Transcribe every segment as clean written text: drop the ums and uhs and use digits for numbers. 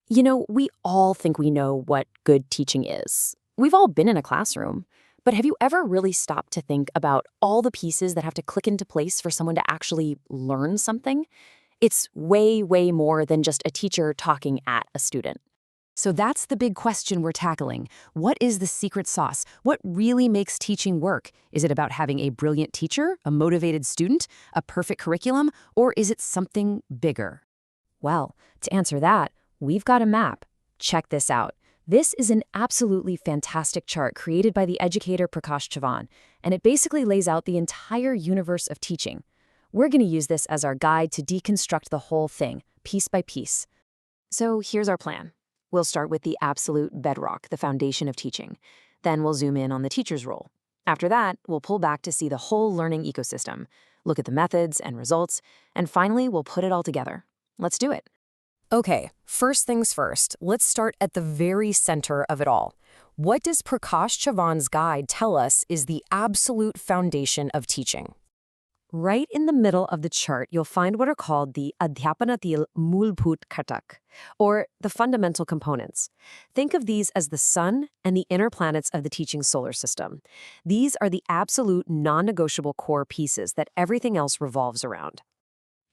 We all think we know what good teaching is. We've all been in a classroom. But have you ever really stopped to think about all the pieces that have to click into place for someone to actually learn something? It's way, way more than just a teacher talking at a student. So that's the big question we're tackling. What is the secret sauce? What really makes teaching work? Is it about having a brilliant teacher, a motivated student, a perfect curriculum, or is it something bigger? Well, to answer that, we've got a map. Check this out. This is an absolutely fantastic chart created by the educator Prakash Chavan, and it basically lays out the entire universe of teaching. We're going to use this as our guide to deconstruct the whole thing, piece by piece. So here's our plan. We'll start with the absolute bedrock, the foundation of teaching. Then we'll zoom in on the teacher's role. After that, we'll pull back to see the whole learning ecosystem, look at the methods and results, and finally, we'll put it all together. Let's do it. Okay, first things first, let's start at the very center of it all. What does Prakash Chavan's guide tell us is the absolute foundation of teaching? Right in the middle of the chart, you'll find what are called the Adhyapanatil Moolbhoot Ghatak, or the fundamental components. Think of these as the sun and the inner planets of the teaching solar system. These are the absolute non-negotiable core pieces that everything else revolves around.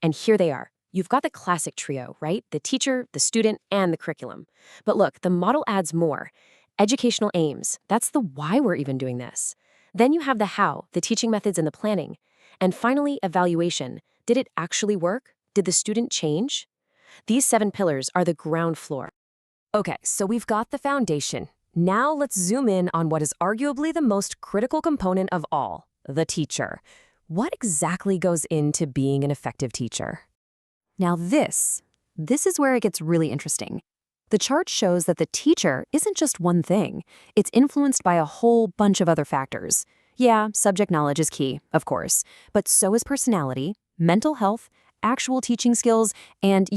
And here they are. You've got the classic trio, right? The teacher, the student, and the curriculum. But look, the model adds more. Educational aims, that's the why we're even doing this. Then you have the how, the teaching methods and the planning. And finally, evaluation. Did it actually work? Did the student change? These 7 pillars are the ground floor. Okay, so we've got the foundation. Now let's zoom in on what is arguably the most critical component of all, the teacher. What exactly goes into being an effective teacher? Now this is where it gets really interesting. The chart shows that the teacher isn't just one thing. It's influenced by a whole bunch of other factors. Yeah, subject knowledge is key, of course, but so is personality, mental health, actual teaching skills, and,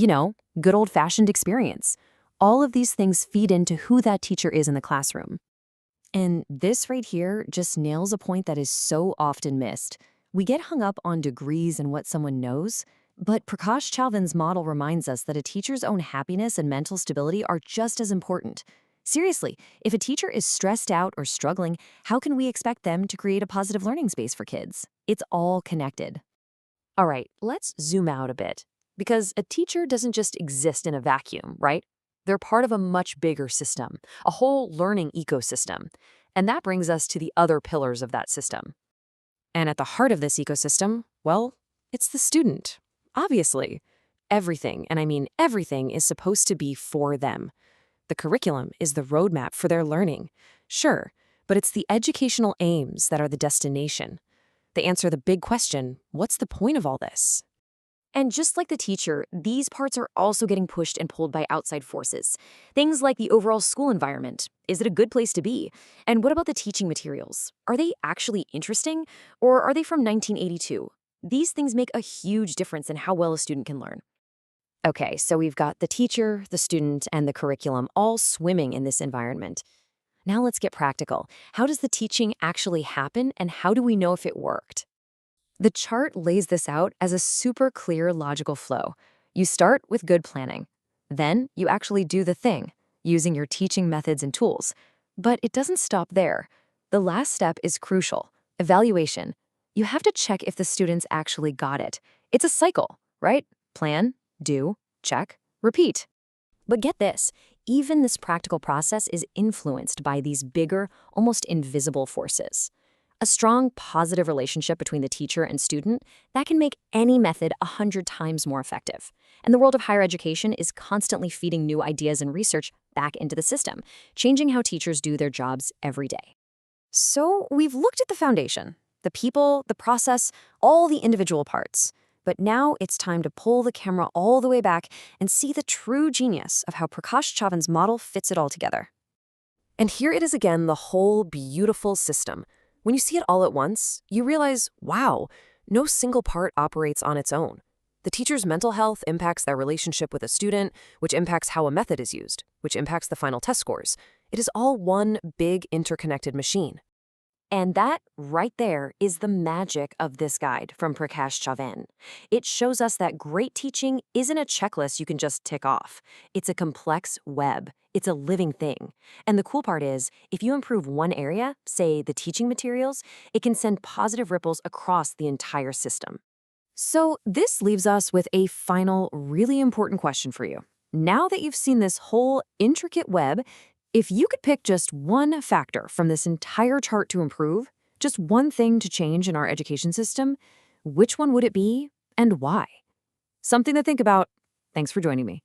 good old-fashioned experience. All of these things feed into who that teacher is in the classroom. And this right here just nails a point that is so often missed. We get hung up on degrees and what someone knows, but Prakash Chavan's model reminds us that a teacher's own happiness and mental stability are just as important. Seriously, if a teacher is stressed out or struggling, how can we expect them to create a positive learning space for kids? It's all connected. All right, let's zoom out a bit. Because a teacher doesn't just exist in a vacuum, right? They're part of a much bigger system, a whole learning ecosystem. And that brings us to the other pillars of that system. And at the heart of this ecosystem, well, it's the student. Obviously, everything, and I mean everything, is supposed to be for them. The curriculum is the roadmap for their learning. Sure, but it's the educational aims that are the destination. They answer the big question, what's the point of all this? And just like the teacher, these parts are also getting pushed and pulled by outside forces. Things like the overall school environment. Is it a good place to be? And what about the teaching materials? Are they actually interesting? Or are they from 1982? These things make a huge difference in how well a student can learn. Okay, so we've got the teacher, the student, and the curriculum all swimming in this environment. Now let's get practical. How does the teaching actually happen, and how do we know if it worked? The chart lays this out as a super clear logical flow. You start with good planning. Then you actually do the thing, using your teaching methods and tools. But it doesn't stop there. The last step is crucial, evaluation. You have to check if the students actually got it. It's a cycle, right? Plan, do, check, repeat. But get this, even this practical process is influenced by these bigger, almost invisible forces. A strong, positive relationship between the teacher and student, that can make any method 100 times more effective. And the world of higher education is constantly feeding new ideas and research back into the system, changing how teachers do their jobs every day. So we've looked at the foundation, the people, the process, all the individual parts. But now it's time to pull the camera all the way back and see the true genius of how Prakash Chavan's model fits it all together. And here it is again, the whole beautiful system. When you see it all at once, you realize, wow, no single part operates on its own. The teacher's mental health impacts their relationship with a student, which impacts how a method is used, which impacts the final test scores. It is all one big interconnected machine. And that right there is the magic of this guide from Prakash Chavan. It shows us that great teaching isn't a checklist you can just tick off. It's a complex web. It's a living thing. And the cool part is, if you improve one area, say the teaching materials, it can send positive ripples across the entire system. So this leaves us with a final, really important question for you. Now that you've seen this whole intricate web, if you could pick just one factor from this entire chart to improve, just one thing to change in our education system, which one would it be and why? Something to think about. Thanks for joining me.